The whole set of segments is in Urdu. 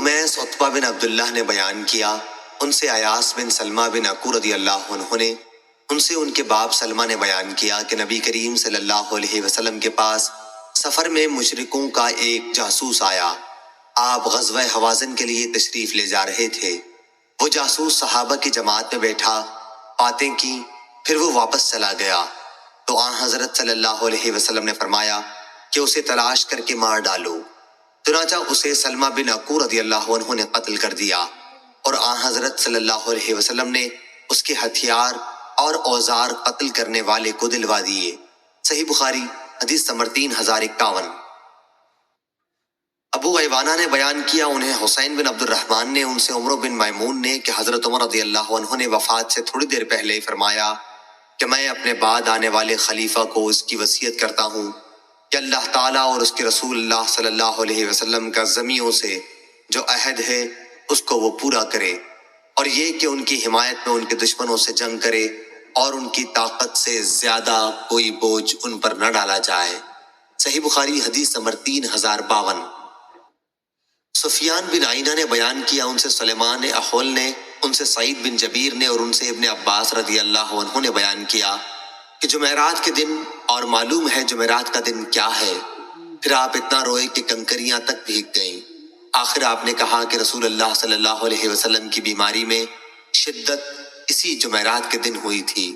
خمیس عتبہ بن عبداللہ نے بیان کیا، ان سے ایاس بن سلمہ بن عقو رضی اللہ عنہ نے، ان سے ان کے باپ سلمہ نے بیان کیا کہ نبی کریم صلی اللہ علیہ وسلم کے پاس سفر میں مشرکوں کا ایک جاسوس آیا۔ آپ غزوہ حوازن کے لیے تشریف لے جا رہے تھے۔ وہ جاسوس صحابہ کی جماعت میں بیٹھا، باتیں کی، پھر وہ واپس چلا گیا تو آن حضرت صلی اللہ علیہ وسلم نے فرمایا کہ اسے تلاش کر کے مار ڈالو۔ چنانچہ اسے سلمہ بن عقو رضی اللہ عنہ نے قتل کر دیا اور آن حضرت صلی اللہ علیہ وسلم نے اس کے ہتھیار اور اوزار قتل کرنے والے کو دلوا دیے۔ صحیح بخاری حدیث نمبر 3051۔ ابو ایوانہ نے بیان کیا، انہیں حسین بن عبد الرحمن نے ان سے عمر بن میمون نے کہ حضرت عمر رضی اللہ عنہ نے وفات سے تھوڑی دیر پہلے فرمایا کہ میں اپنے بعد آنے والے خلیفہ کو اس کی وصیت کرتا ہوں کہ اللہ تعالیٰ اور اس کے رسول اللہ صلی اللہ علیہ وسلم کا ضمیوں سے جو عہد ہے اس کو وہ پورا کرے، اور یہ کہ ان کی حمایت میں ان کے دشمنوں سے جنگ کرے اور ان کی طاقت سے زیادہ کوئی بوجھ ان پر نہ ڈالا جائے۔ صحیح بخاری حدیث نمبر 3052۔ سفیان بن عینہ نے بیان کیا، ان سے سلیمان احول نے، ان سے سعید بن جبیر نے اور ان سے ابن عباس رضی اللہ عنہ نے بیان کیا کہ جمعرات کے دن، اور معلوم ہے جمعرات کا دن کیا ہے، پھر آپ اتنا روئے کہ کنکریاں تک بھیگ گئیں۔ آخر آپ نے کہا کہ رسول اللہ صلی اللہ علیہ وسلم کی بیماری میں شدت اسی جمعرات کے دن ہوئی تھی۔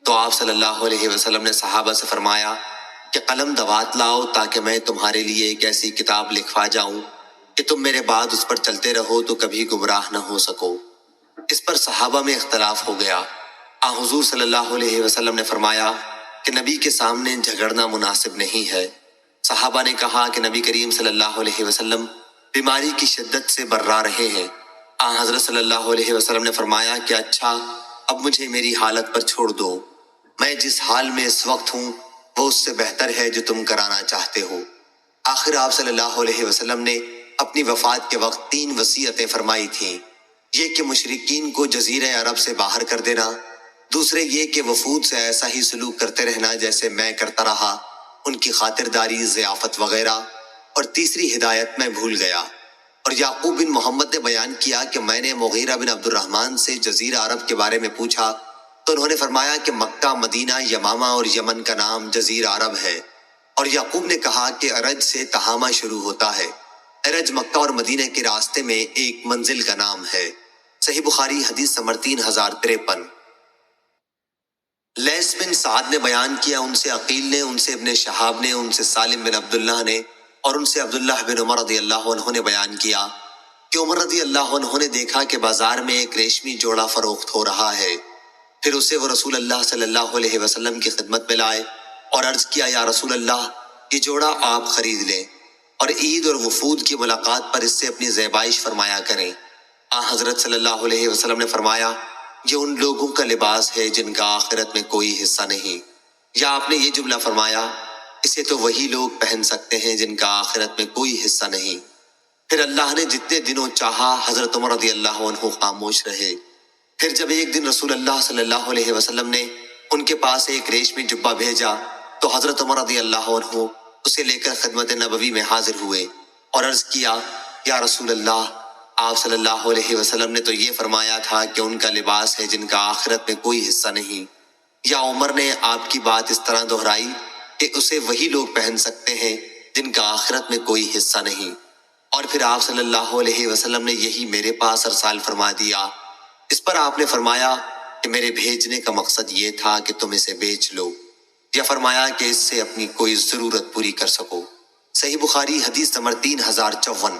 تو آپ صلی اللہ علیہ وسلم نے صحابہ سے فرمایا کہ قلم دوات لاؤ تاکہ میں تمہارے لیے ایک ایسی کتاب لکھوا جاؤں کہ تم میرے بعد اس پر چلتے رہو تو کبھی گمراہ نہ ہو سکو۔ اس پر صحابہ میں اختلاف ہو گیا۔ حضور صلی اللہ علیہ وسلم نے فرمایا کہ نبی کے سامنے جھگڑنا مناسب نہیں ہے۔ صحابہ نے کہا کہ نبی کریم صلی اللہ علیہ وسلم بیماری کی شدت سے برا رہے ہیں۔ حضرت صلی اللہ علیہ وسلم نے فرمایا کہ اچھا، اب مجھے میری حالت پر چھوڑ دو، میں جس حال میں اس وقت ہوں وہ اس سے بہتر ہے جو تم کرانا چاہتے ہو۔ آخر آپ صلی اللہ علیہ وسلم نے اپنی وفات کے وقت 3 وصیتیں فرمائی تھیں۔ یہ کہ مشرکین کو جزیرہ عرب سے باہر کر دینا، دوسرے یہ کہ وفود سے ایسا ہی سلوک کرتے رہنا جیسے میں کرتا رہا، ان کی خاطرداری، ضیافت وغیرہ، اور تیسری ہدایت میں بھول گیا۔ اور یعقوب بن محمد نے بیان کیا کہ میں نے مغیرہ بن عبد الرحمن سے جزیرہ عرب کے بارے میں پوچھا تو انہوں نے فرمایا کہ مکہ، مدینہ، یمامہ اور یمن کا نام جزیرہ عرب ہے۔ اور یعقوب نے کہا کہ ارج سے تہامہ شروع ہوتا ہے۔ ارج مکہ اور مدینہ کے راستے میں ایک منزل کا نام ہے۔ صحیح بخاری حدیث نمبر 3053۔ لیث بن سعد نے بیان کیا، ان سے عقیل نے، ان سے ابن شہاب نے، ان سے سالم بن عبداللہ نے اور ان سے عبداللہ بن عمر رضی اللہ عنہ نے بیان کیا کہ عمر رضی اللہ عنہ نے دیکھا کہ بازار میں ایک ریشمی جوڑا فروخت ہو رہا ہے۔ پھر اسے وہ رسول اللہ صلی اللہ علیہ وسلم کی خدمت میں لائے اور عرض کیا، یا رسول اللہ، یہ جوڑا آپ خرید لیں اور عید اور وفود کی ملاقات پر اس سے اپنی زیبائش فرمایا کریں۔ حضرت صلی اللہ علیہ وسلم نے فرمایا، یہ ان لوگوں کا لباس ہے جن کا آخرت میں کوئی حصہ نہیں، یا آپ نے یہ جملہ فرمایا، اسے تو وہی لوگ پہن سکتے ہیں جن کا آخرت میں کوئی حصہ نہیں۔ پھر اللہ نے جتنے دنوں چاہا حضرت عمر رضی اللہ عنہ خاموش رہے۔ پھر جب ایک دن رسول اللہ صلی اللہ علیہ وسلم نے ان کے پاس ایک ریشمی جبہ بھیجا تو حضرت عمر رضی اللہ عنہ اسے لے کر خدمت نبوی میں حاضر ہوئے اور عرض کیا، یا رسول اللہ، آپ صلی اللہ علیہ وسلم نے تو یہ فرمایا تھا کہ ان کا لباس ہے جن کا آخرت میں کوئی حصہ نہیں۔ یا عمر نے آپ کی بات اس طرح دہرائی کہ اسے وہی لوگ پہن سکتے ہیں جن کا آخرت میں کوئی حصہ نہیں، اور پھر آپ صلی اللہ علیہ وسلم نے یہی میرے پاس ارسال فرما دیا۔ اس پر آپ نے فرمایا کہ میرے بھیجنے کا مقصد یہ تھا کہ تم اسے بیچ لو، یا فرمایا کہ اس سے اپنی کوئی ضرورت پوری کر سکو۔ صحیح بخاری حدیث نمبر 3054۔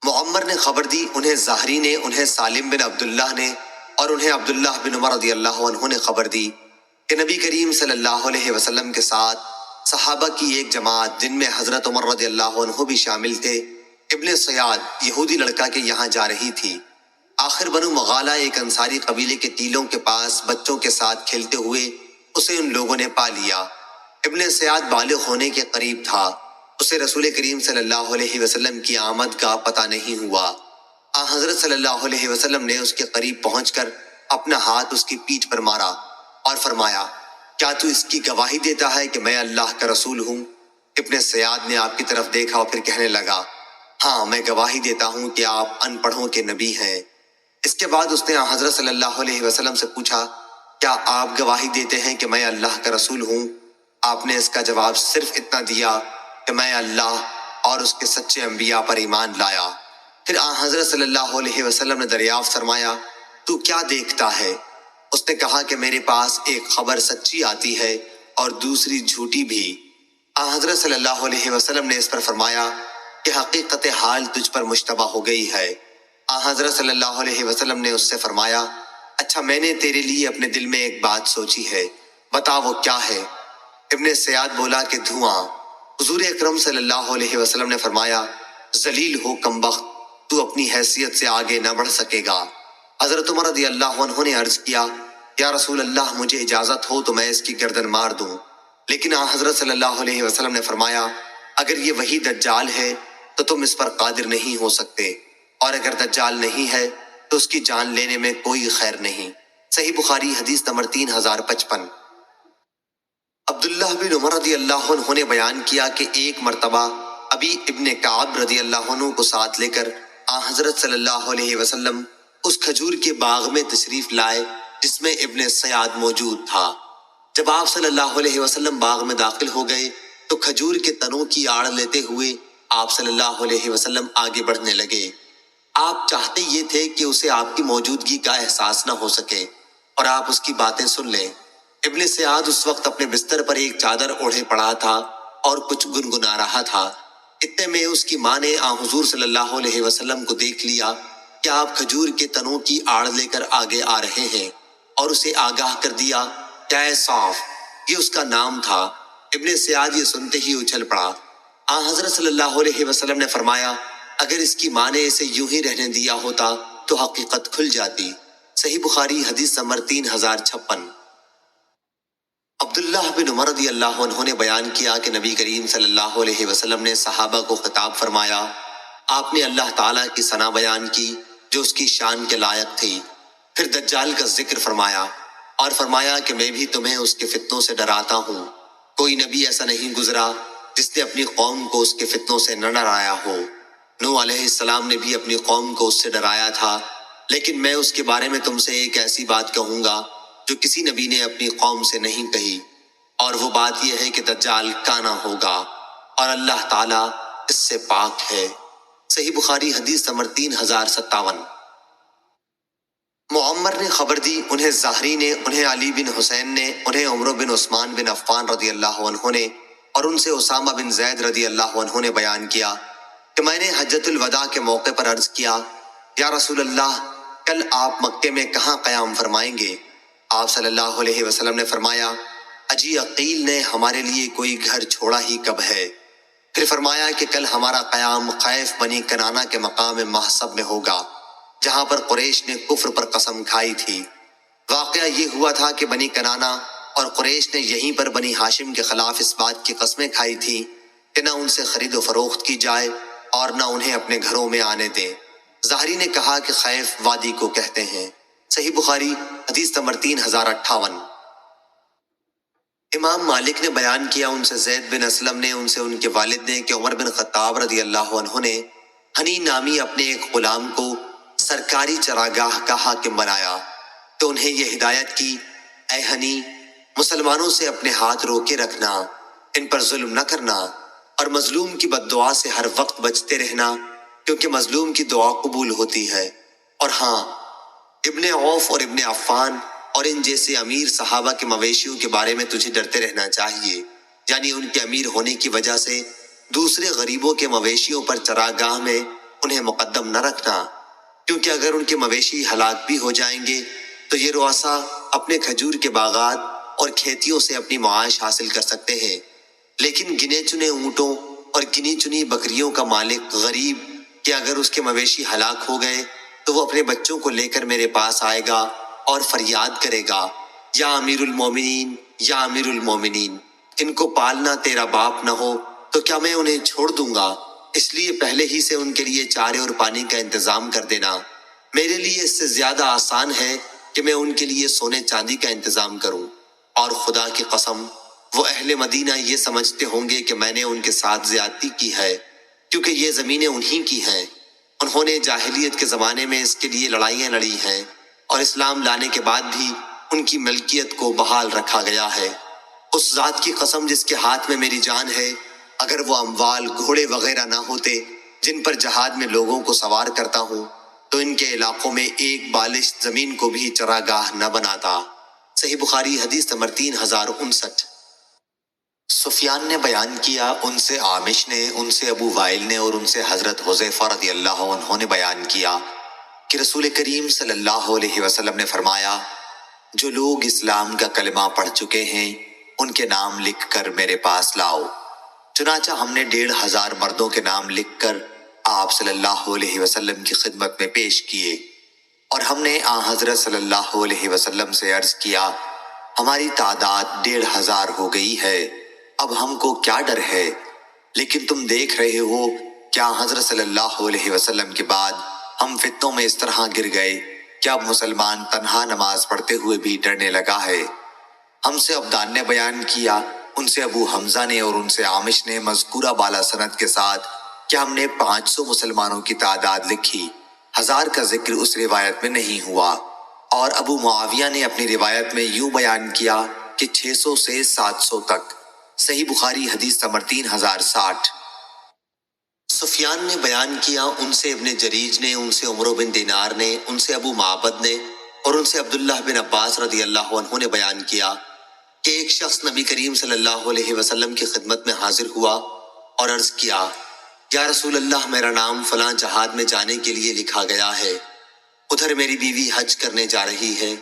معمر نے خبر دی، انہیں زہری نے، انہیں سالم بن عبداللہ نے اور انہیں عبداللہ بن عمر رضی اللہ عنہ نے خبر دی کہ نبی کریم صلی اللہ علیہ وسلم کے ساتھ صحابہ کی ایک جماعت جن میں حضرت عمر رضی اللہ عنہ بھی شامل تھے، ابن سیاد یہودی لڑکا کے یہاں جا رہی تھی۔ آخر بنو مغالہ ایک انصاری قبیلے کے ٹیلوں کے پاس بچوں کے ساتھ کھیلتے ہوئے اسے ان لوگوں نے پا لیا۔ ابن سیاد بالغ ہونے کے قریب تھا، اسے رسول کریم صلی اللہ علیہ وسلم کی آمد کا پتہ نہیں ہوا۔ حضرت صلی اللہ علیہ وسلم نے اس کے قریب پہنچ کر اپنا ہاتھ اس کی پیٹھ پر مارا اور فرمایا، کیا تو اس کی گواہی دیتا ہے کہ میں اللہ کا رسول ہوں؟ ابن سیاد نے آپ کی طرف دیکھا اور پھر کہنے لگا، ہاں میں گواہی دیتا ہوں کہ آپ ان پڑھوں کے نبی ہیں۔ اس کے بعد اس نے حضرت صلی اللہ علیہ وسلم سے پوچھا، کیا آپ گواہی دیتے ہیں کہ میں اللہ کا رسول ہوں؟ آپ نے اس کا جواب صرف اتنا دیا کہ میں اللہ اور اس کے سچے انبیاء پر ایمان لایا۔ پھر حضرت صلی اللہ علیہ وسلم نے دریافت فرمایا، تو کیا دیکھتا ہے؟ اس نے کہا کہ میرے پاس ایک خبر سچی آتی ہے اور دوسری جھوٹی بھی۔ حضرت صلی اللہ علیہ وسلم نے اس پر فرمایا کہ حقیقت حال تجھ پر مشتبہ ہو گئی ہے۔ حضرت صلی اللہ علیہ وسلم نے اس سے فرمایا، اچھا میں نے تیرے لیے اپنے دل میں ایک بات سوچی ہے، بتا وہ کیا ہے؟ ابن سیاد بولا کہ دھواں۔ حضور اکرم صلی اللہ علیہ وسلم نے فرمایا، ذلیل ہو کمبخت، تو اپنی حیثیت سے آگے نہ بڑھ سکے گا۔ حضرت عمر رضی اللہ عنہ نے عرض کیا، یا رسول اللہ مجھے اجازت ہو تو میں اس کی گردن مار دوں، لیکن حضرت صلی اللہ علیہ وسلم نے فرمایا، اگر یہ وہی دجال ہے تو تم اس پر قادر نہیں ہو سکتے، اور اگر دجال نہیں ہے تو اس کی جان لینے میں کوئی خیر نہیں۔ صحیح بخاری حدیث نمبر 3055۔ عبداللہ بن عمر رضی اللہ عنہ نے بیان کیا کہ ایک مرتبہ ابی ابن کعب رضی اللہ عنہ کو ساتھ لے کر حضرت صلی اللہ علیہ وسلم اس کھجور کے باغ میں تشریف لائے جس میں ابن سیاد موجود تھا۔ جب آپ صلی اللہ علیہ وسلم باغ میں داخل ہو گئے تو کھجور کے تنوں کی آڑ لیتے ہوئے آپ صلی اللہ علیہ وسلم آگے بڑھنے لگے۔ آپ چاہتے یہ تھے کہ اسے آپ کی موجودگی کا احساس نہ ہو سکے اور آپ اس کی باتیں سن لیں۔ ابن سیاد اس وقت اپنے بستر پر ایک چادر اوڑھے پڑا تھا اور کچھ گنگنا رہا تھا۔ اتنے میں اس کی ماں نے حضور صلی اللہ علیہ وسلم کو دیکھ لیا کہ آپ کھجور کے تنوں کی آڑ لے کر آگے آ رہے ہیں، اور اسے آگاہ کر دیا کہ اے صاف، یہ اس کا نام تھا۔ ابن سیاد یہ سنتے ہی اچھل پڑا۔ حضرت صلی اللہ علیہ وسلم نے فرمایا، اگر اس کی ماں نے اسے یوں ہی رہنے دیا ہوتا تو حقیقت کھل جاتی۔ صحیح بخاری حدیث نمبر 3056۔ عبداللہ بن عمر رضی اللہ عنہ نے بیان کیا کہ نبی کریم صلی اللہ علیہ وسلم نے صحابہ کو خطاب فرمایا۔ آپ نے اللہ تعالیٰ کی ثنا بیان کی جو اس کی شان کے لائق تھی، پھر دجال کا ذکر فرمایا اور فرمایا کہ میں بھی تمہیں اس کے فتنوں سے ڈراتا ہوں۔ کوئی نبی ایسا نہیں گزرا جس نے اپنی قوم کو اس کے فتنوں سے نہ ڈرایا ہو۔ نوح علیہ السلام نے بھی اپنی قوم کو اس سے ڈرایا تھا، لیکن میں اس کے بارے میں تم سے ایک ایسی بات کہوں گا جو کسی نبی نے اپنی قوم سے نہیں کہی، اور وہ بات یہ ہے کہ دجال کانا ہوگا اور اللہ تعالیٰ اس سے پاک ہے۔ صحیح بخاری حدیث نمبر 3057۔ معمر نے خبر دی، انہیں زہری نے، انہیں علی بن حسین نے، انہیں عمر بن عثمان بن عفان رضی اللہ عنہ نے، اور ان سے اسامہ بن زید رضی اللہ عنہ نے بیان کیا کہ میں نے حجۃ الوداع کے موقع پر عرض کیا، یا رسول اللہ کل آپ مکے میں کہاں قیام فرمائیں گے؟ آپ صلی اللہ علیہ وسلم نے فرمایا، اجی عقیل نے ہمارے لیے کوئی گھر چھوڑا ہی کب ہے؟ پھر فرمایا کہ کل ہمارا قیام خیف بنی کنانہ کے مقام محسب میں ہوگا جہاں پر قریش نے کفر پر قسم کھائی تھی۔ واقعہ یہ ہوا تھا کہ بنی کنانہ اور قریش نے یہیں پر بنی ہاشم کے خلاف اس بات کی قسمیں کھائی تھی کہ نہ ان سے خرید و فروخت کی جائے اور نہ انہیں اپنے گھروں میں آنے دیں۔ زہری نے کہا کہ خیف وادی کو کہتے ہیں۔ صحیح بخاری حدیث نمبر 3058۔ امام مالک نے بیان کیا، ان سے زید بن اسلم نے، ان سے ان کے والد نے، کہ عمر بن خطاب رضی اللہ عنہ نے ہنی نامی اپنے ایک غلام کو سرکاری چراگاہ کا حاکم بنایا تو انہیں یہ ہدایت کی، اے ہنی، مسلمانوں سے اپنے ہاتھ روکے رکھنا، ان پر ظلم نہ کرنا، اور مظلوم کی بد دعا سے ہر وقت بچتے رہنا کیونکہ مظلوم کی دعا قبول ہوتی ہے۔ اور ہاں، ابن عوف اور ابن عفان اور ان جیسے امیر صحابہ کے مویشیوں کے بارے میں تجھے ڈرتے رہنا چاہیے، یعنی ان کے امیر ہونے کی وجہ سے دوسرے غریبوں کے مویشیوں پر چراگاہ میں انہیں مقدم نہ رکھنا، کیونکہ اگر ان کے مویشی ہلاک بھی ہو جائیں گے تو یہ رؤسا اپنے کھجور کے باغات اور کھیتیوں سے اپنی معاش حاصل کر سکتے ہیں، لیکن گنے چنے اونٹوں اور گنی چنی بکریوں کا مالک غریب کہ اگر اس کے مویشی ہلاک ہو گئے تو وہ اپنے بچوں کو لے کر میرے پاس آئے گا اور فریاد کرے گا، یا امیر المومنین، یا امیر المومنین، ان کو پالنا تیرا باپ نہ ہو تو کیا میں انہیں چھوڑ دوں گا؟ اس لیے پہلے ہی سے ان کے لیے چارے اور پانی کا انتظام کر دینا۔ میرے لیے اس سے زیادہ آسان ہے کہ میں ان کے لیے سونے چاندی کا انتظام کروں، اور خدا کی قسم وہ اہل مدینہ یہ سمجھتے ہوں گے کہ میں نے ان کے ساتھ زیادتی کی ہے، کیونکہ یہ زمینیں انہی کی ہیں۔ انہوں نے جاہلیت کے زمانے میں اس کے لیے لڑائیاں لڑی ہیں، اور اسلام لانے کے بعد بھی ان کی ملکیت کو بحال رکھا گیا ہے۔ اس ذات کی قسم جس کے ہاتھ میں میری جان ہے، اگر وہ اموال، گھوڑے وغیرہ نہ ہوتے جن پر جہاد میں لوگوں کو سوار کرتا ہوں، تو ان کے علاقوں میں ایک بالشت زمین کو بھی چراگاہ نہ بناتا۔ صحیح بخاری حدیث نمبر 3059۔ سفیان نے بیان کیا، ان سے عامش نے، ان سے ابو وائل نے، اور ان سے حضرت حذیفہ رضی اللہ عنہ نے بیان کیا کہ رسول کریم صلی اللہ علیہ وسلم نے فرمایا، جو لوگ اسلام کا کلمہ پڑھ چکے ہیں ان کے نام لکھ کر میرے پاس لاؤ۔ چنانچہ ہم نے 1500 مردوں کے نام لکھ کر آپ صلی اللہ علیہ وسلم کی خدمت میں پیش کیے، اور ہم نے آن حضرت صلی اللہ علیہ وسلم سے عرض کیا، ہماری تعداد 1500 ہو گئی ہے، اب ہم کو کیا ڈر ہے؟ لیکن تم دیکھ رہے ہو کہ آن حضرت صلی اللہ علیہ وسلم کے بعد ہم فتنوں میں اس طرح گر گئے کہ اب مسلمان تنہا نماز پڑھتے ہوئے بھی ڈرنے لگا ہے۔ ہم سے عبدان نے بیان کیا، ان سے ابو حمزہ نے اور ان سے عامش نے مذکورہ بالا سند کے ساتھ کہ ہم نے 500 مسلمانوں کی تعداد لکھی، 1000 کا ذکر اس روایت میں نہیں ہوا۔ اور ابو معاویہ نے اپنی روایت میں یوں بیان کیا کہ 600 سے 700 تک۔ صحیح بخاری حدیث نمبر 3060۔ سفیان نے بیان کیا، ان سے ابن جریج نے، ان سے عمرو بن دینار نے، ان سے ابو معبد نے، اور ان سے عبداللہ بن عباس رضی اللہ عنہ نے بیان کیا کہ ایک شخص نبی کریم صلی اللہ علیہ وسلم کی خدمت میں حاضر ہوا اور عرض کیا، یا رسول اللہ، میرا نام فلاں جہاد میں جانے کے لیے لکھا گیا ہے، ادھر میری بیوی حج کرنے جا رہی ہے۔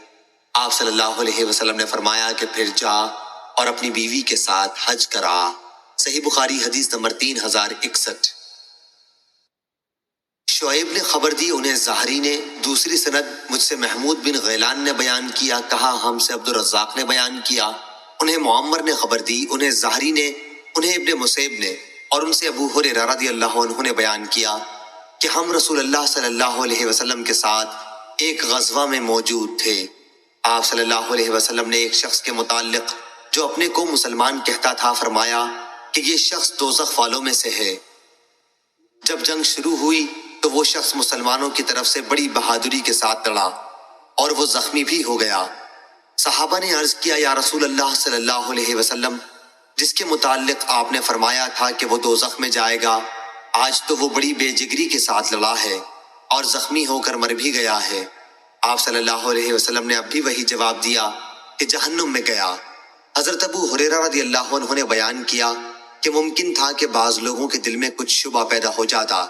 آپ صلی اللہ علیہ وسلم نے فرمایا کہ پھر جا اور اپنی بیوی کے ساتھ حج کرا۔ صحیح بخاری حدیث نمبر 3061۔ شعیب نے خبر دی، انہیں زہری نے، دوسری سند مجھ سے محمود بن غیلان نے بیان کیا، کہا ہم سے عبد الرزاق نے بیان کیا، انہیں معمر نے خبر دی، انہیں زہری نے، انہیں ابن مسیب نے، اور ان سے ابو ہریرہ رضی اللہ عنہ نے بیان کیا کہ ہم رسول اللہ صلی اللہ علیہ وسلم کے ساتھ ایک غزوہ میں موجود تھے۔ آپ صلی اللہ علیہ وسلم نے ایک شخص کے متعلق جو اپنے کو مسلمان کہتا تھا فرمایا کہ یہ شخص دوزخ والوں میں سے ہے۔ جب جنگ شروع ہوئی تو وہ شخص مسلمانوں کی طرف سے بڑی بہادری کے ساتھ لڑا اور وہ زخمی بھی ہو گیا۔ صحابہ نے عرض کیا، یا رسول اللہ صلی اللہ علیہ وسلم، جس کے متعلق آپ نے فرمایا تھا کہ وہ دوزخ میں جائے گا، آج تو وہ بڑی بے جگری کے ساتھ لڑا ہے اور زخمی ہو کر مر بھی گیا ہے۔ آپ صلی اللہ علیہ وسلم نے اب بھی وہی جواب دیا کہ جہنم میں گیا۔ حضرت ابو ہریرہ رضی اللہ عنہ نے بیان کیا کہ ممکن تھا کہ بعض لوگوں کے دل میں کچھ شبہ پیدا ہو جاتا،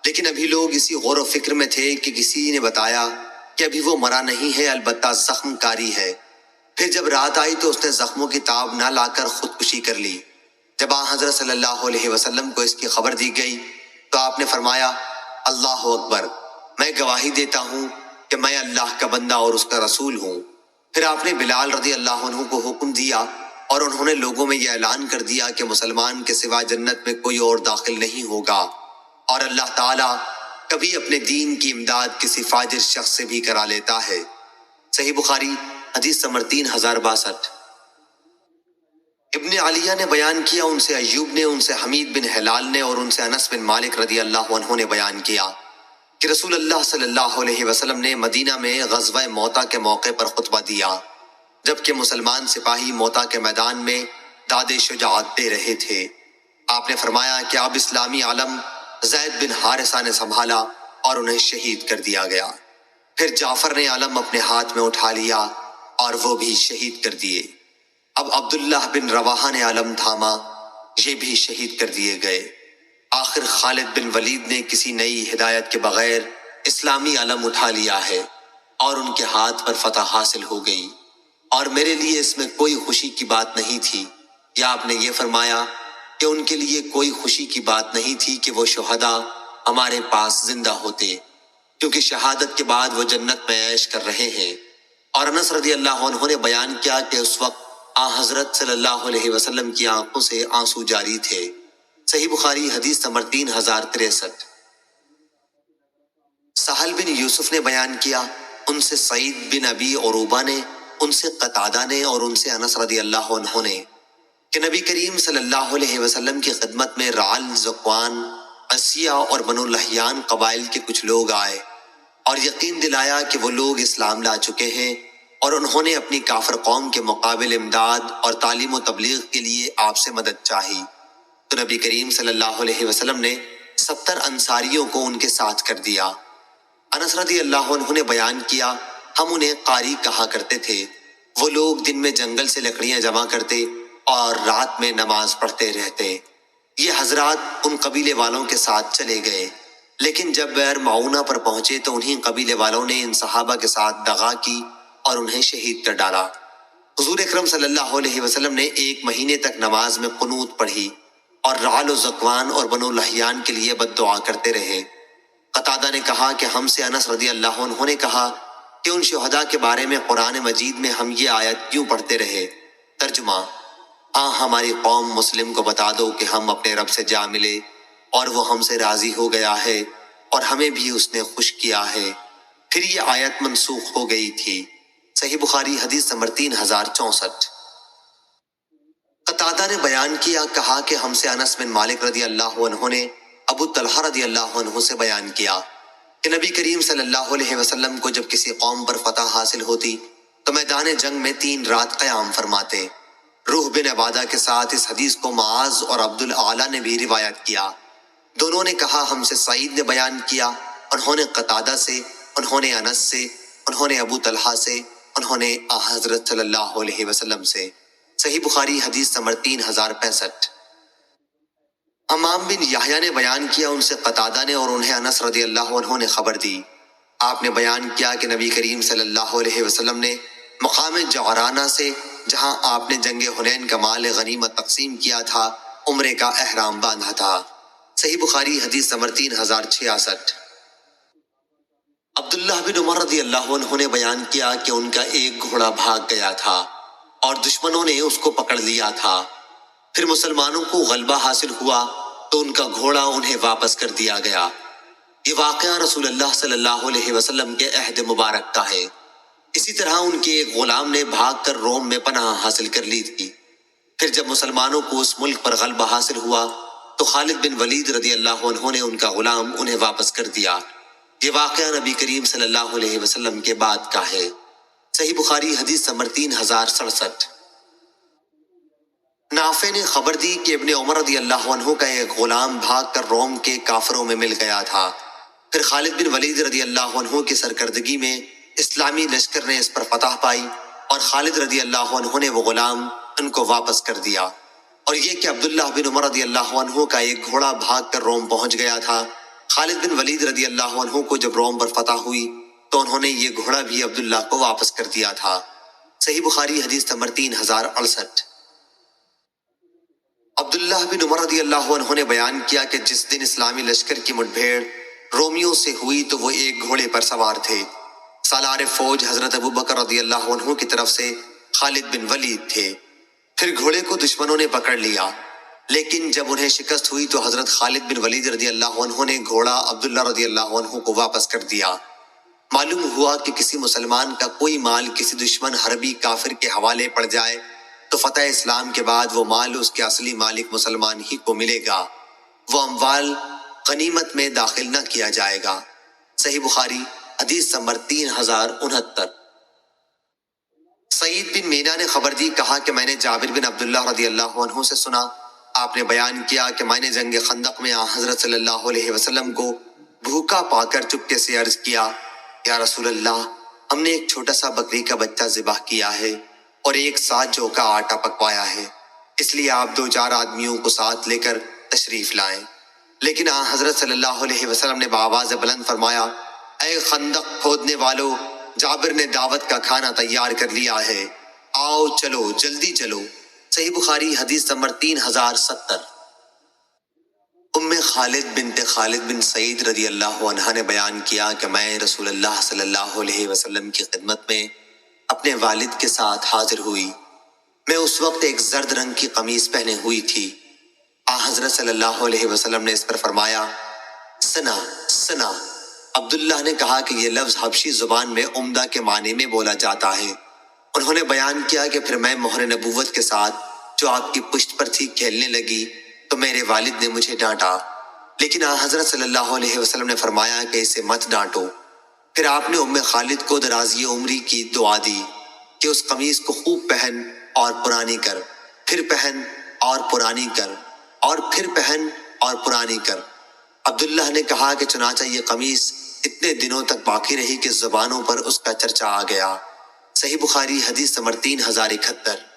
لیکن ابھی لوگ اسی غور و فکر میں تھے کہ کسی نے بتایا کہ ابھی وہ مرا نہیں ہے، البتہ زخم کاری ہے۔ پھر جب رات آئی تو اس نے زخموں کی تاب نہ لا کر خودکشی کر لی۔ جب آن حضرت صلی اللہ علیہ وسلم کو اس کی خبر دی گئی تو آپ نے فرمایا، اللہ اکبر، میں گواہی دیتا ہوں کہ میں اللہ کا بندہ اور اس کا رسول ہوں۔ پھر آپ نے بلال رضی اللہ عنہ کو حکم دیا اور انہوں نے لوگوں میں یہ اعلان کر دیا کہ مسلمان کے سوا جنت میں کوئی اور داخل نہیں ہوگا، اور اللہ تعالیٰ کبھی اپنے دین کی امداد کسی فاجر شخص سے بھی کرا لیتا ہے۔ صحیح بخاری حدیث نمبر 3062۔ ابن علیہ نے بیان کیا، ان سے ایوب نے، ان سے حمید بن ہلال نے، اور ان سے انس بن مالک رضی اللہ عنہ نے بیان کیا کہ رسول اللہ صلی اللہ علیہ وسلم نے مدینہ میں غزوہ موتا کے موقع پر خطبہ دیا، جبکہ مسلمان سپاہی موتا کے میدان میں داد شجاعت دے رہے تھے۔ آپ نے فرمایا کہ اب اسلامی عالم زید بن حارثہ نے سنبھالا اور انہیں شہید کر دیا گیا۔ پھر جعفر نے علم اپنے ہاتھ میں اٹھا لیا اور وہ بھی شہید کر دیے۔ اب عبداللہ بن رواحہ نے علم تھاما، یہ بھی شہید کر دیے گئے۔ آخر خالد بن ولید نے کسی نئی ہدایت کے بغیر اسلامی علم اٹھا لیا ہے اور ان کے ہاتھ پر فتح حاصل ہو گئی، اور میرے لیے اس میں کوئی خوشی کی بات نہیں تھی، یا آپ نے یہ فرمایا کہ ان کے لیے کوئی خوشی کی بات نہیں تھی کہ وہ شہداء ہمارے پاس زندہ ہوتے، کیونکہ شہادت کے بعد وہ جنت میں عیش کر رہے ہیں۔ اور انس رضی اللہ عنہ نے بیان کیا کہ اس وقت آن حضرت صلی اللہ علیہ وسلم کی آنکھوں سے آنسو جاری تھے۔ صحیح بخاری حدیث نمبر 3063۔ سہل بن یوسف نے بیان کیا، ان سے سعید بن ابی عروبہ نے، ان سے قتادہ نے، اور ان سے انس رضی اللہ عنہ نے کہ نبی کریم صلی اللہ علیہ وسلم کی خدمت میں رعل، ذکوان، اسیہ اور بنو لحیان قبائل کے کچھ لوگ آئے اور یقین دلایا کہ وہ لوگ اسلام لا چکے ہیں، اور انہوں نے اپنی کافر قوم کے مقابل امداد اور تعلیم و تبلیغ کے لیے آپ سے مدد چاہی۔ تو نبی کریم صلی اللہ علیہ وسلم نے 70 انصاریوں کو ان کے ساتھ کر دیا۔ انس رضی اللہ عنہ نے بیان کیا، ہم انہیں قاری کہا کرتے تھے۔ وہ لوگ دن میں جنگل سے لکڑیاں جمع کرتے اور رات میں نماز پڑھتے رہتے۔ یہ حضرات ان قبیلے والوں کے ساتھ چلے گئے، لیکن جب بئر معونہ پر پہنچے تو انہی قبیلے والوں نے ان صحابہ کے ساتھ دغا کی اور انہیں شہید کر ڈالا۔ حضور اکرم صلی اللہ علیہ وسلم نے 1 مہینے تک نماز میں قنوت پڑھی اور رعل و ذکوان اور بنو لحیان کے لیے بد دعا کرتے رہے۔ قتادہ نے کہا کہ ہم سے انس رضی اللہ عنہ نے کہا کہ ان شہداء کے بارے میں قرآن مجید میں ہم یہ آیت کیوں پڑھتے رہے؟ ترجمہ: ہماری قوم مسلم کو بتا دو کہ ہم اپنے رب سے جا ملے اور وہ ہم سے راضی ہو گیا ہے اور ہمیں بھی اس نے خوش کیا ہے۔ پھر یہ آیت منسوخ ہو گئی تھی۔ صحیح بخاری حدیث نمبر 3064۔ قتادہ نے بیان کیا، کہا کہ ہم سے انس بن مالک رضی اللہ عنہ نے ابو طلحہ رضی اللہ عنہ سے بیان کیا کہ نبی کریم صلی اللہ علیہ وسلم کو جب کسی قوم پر فتح حاصل ہوتی تو میدان جنگ میں 3 رات قیام فرماتے۔ روح بن عبادہ کے ساتھ اس حدیث کو معاذ اور عبد الاعلیٰ نے بھی روایت کیا۔ دونوں نے کہا ہم سے سعید نے بیان کیا، انہوں نے قتادہ سے، انہوں نے انس سے، انہوں نے ابو طلحہ سے، انہوں نے حضرت صلی اللہ علیہ وسلم سے۔ صحیح بخاری حدیث نمبر 3065۔ امام بن یحییٰ نے بیان کیا، ان سے قتادہ نے اور انہیں انس رضی اللہ عنہ نے خبر دی۔ آپ نے بیان کیا کہ نبی کریم صلی اللہ علیہ وسلم نے مقام جعرانہ سے، جہاں آپ نے جنگ حنین کا مال غنیمت تقسیم کیا تھا، عمرے کا احرام باندھا تھا۔ صحیح بخاری حدیث نمبر 3066۔ عبداللہ بن عمر رضی اللہ عنہ نے بیان کیا کہ ان کا ایک گھوڑا بھاگ گیا تھا اور دشمنوں نے اس کو پکڑ لیا تھا۔ پھر مسلمانوں کو غلبہ حاصل ہوا تو ان کا گھوڑا انہیں واپس کر دیا گیا۔ یہ واقعہ رسول اللہ صلی اللہ علیہ وسلم کے عہد مبارک کا ہے۔ اسی طرح ان کے ایک غلام نے بھاگ کر روم میں پناہ حاصل کر لی تھی۔ پھر جب مسلمانوں کو اس ملک پر غلبہ حاصل ہوا تو خالد بن ولید رضی اللہ عنہ نے ان کا غلام انہیں واپس کر دیا۔ یہ واقعہ نبی کریم صلی اللہ علیہ وسلم کے بعد کا ہے۔ صحیح بخاری حدیث نمبر 3067۔ نافع نے خبر دی کہ ابن عمر رضی اللہ عنہ کا ایک غلام بھاگ کر روم کے کافروں میں مل گیا تھا۔ پھر خالد بن ولید رضی اللہ عنہ کی سرکردگی میں اسلامی لشکر نے اس پر فتح پائی اور خالد رضی اللہ عنہ نے وہ غلام ان کو واپس کر دیا۔ اور یہ کہ عبداللہ بن عمر رضی اللہ عنہ کا ایک گھوڑا بھاگ کر روم پہنچ گیا تھا۔ خالد بن ولید رضی اللہ عنہ کو جب روم پر فتح ہوئی تو انہوں نے یہ گھوڑا بھی عبداللہ کو واپس کر دیا تھا۔ صحیح بخاری حدیث نمبر 3068۔ عبداللہ بن عمر رضی اللہ عنہ نے بیان کیا کہ جس دن اسلامی لشکر کی مٹبھیڑ رومیوں سے ہوئی تو وہ ایک گھوڑے پر سوار تھے۔ سالار فوج حضرت ابوبکر رضی اللہ عنہ کی طرف سے خالد بن ولید تھے۔ پھر گھوڑے کو دشمنوں نے پکڑ لیا، لیکن جب انہیں شکست ہوئی تو حضرت خالد بن ولید رضی اللہ عنہ نے گھوڑا عبداللہ رضی اللہ عنہ کو واپس کر دیا۔ معلوم ہوا کہ کسی مسلمان کا کوئی مال کسی دشمن حربی کافر کے حوالے پڑ جائے تو فتح اسلام کے بعد وہ مال اس کے اصلی مالک مسلمان ہی کو ملے گا، وہ اموال غنیمت میں داخل نہ کیا جائے گا۔ صحیح بخاری حدیث نمبر 3069۔ سعید بن مینا نے خبر دی، کہا کہ میں نے جابر بن عبداللہ رضی اللہ عنہ سے سنا، آپ نے بیان کیا کہ میں نے جنگ خندق میں حضرت صلی اللہ علیہ وسلم کو بھوکا پا کر چپکے سے عرض کیا، یا رسول اللہ، ہم نے ایک چھوٹا سا بکری کا بچہ ذبح کیا ہے اور ایک ساتھ جو کا آٹا پکوایا ہے، اس لیے آپ 2-4 آدمیوں کو ساتھ لے کر تشریف لائیں۔ لیکن حضرت صلی اللہ علیہ وسلم نے بآواز بلند فرمایا، اے خندق کھودنے والو، جابر نے دعوت کا کھانا تیار کر لیا ہے، آؤ چلو جلدی چلو۔ صحیح بخاری حدیث نمبر 3070۔ ام خالد بنت خالد بن سعید رضی اللہ عنہ نے بیان کیا کہ میں رسول اللہ صلی اللہ علیہ وسلم کی خدمت میں اپنے والد کے ساتھ حاضر ہوئی۔ میں اس وقت ایک زرد رنگ کی قمیص پہنے ہوئی تھی۔ حضرت صلی اللہ علیہ وسلم نے اس پر فرمایا، سنا سنا۔ عبداللہ نے کہا کہ یہ لفظ حبشی زبان میں عمدہ کے معنی میں بولا جاتا ہے۔ انہوں نے بیان کیا کہ پھر میں مہر نبوت کے ساتھ جو آپ کی پشت پر تھی کھیلنے لگی تو میرے والد نے مجھے ڈانٹا۔ لیکن حضرت صلی اللہ علیہ وسلم نے فرمایا کہ اسے مت ڈانٹو۔ پھر آپ نے ام خالد کو درازی عمری کی دعا دی کہ اس قمیص کو خوب پہن اور پرانی کر، پھر پہن اور پرانی کر، اور پھر پہن اور پرانی کر۔ عبداللہ نے کہا کہ چنانچہ یہ قمیص اتنے دنوں تک باقی رہی کہ زبانوں پر اس کا چرچا آ گیا۔ صحیح بخاری حدیث نمبر 3071۔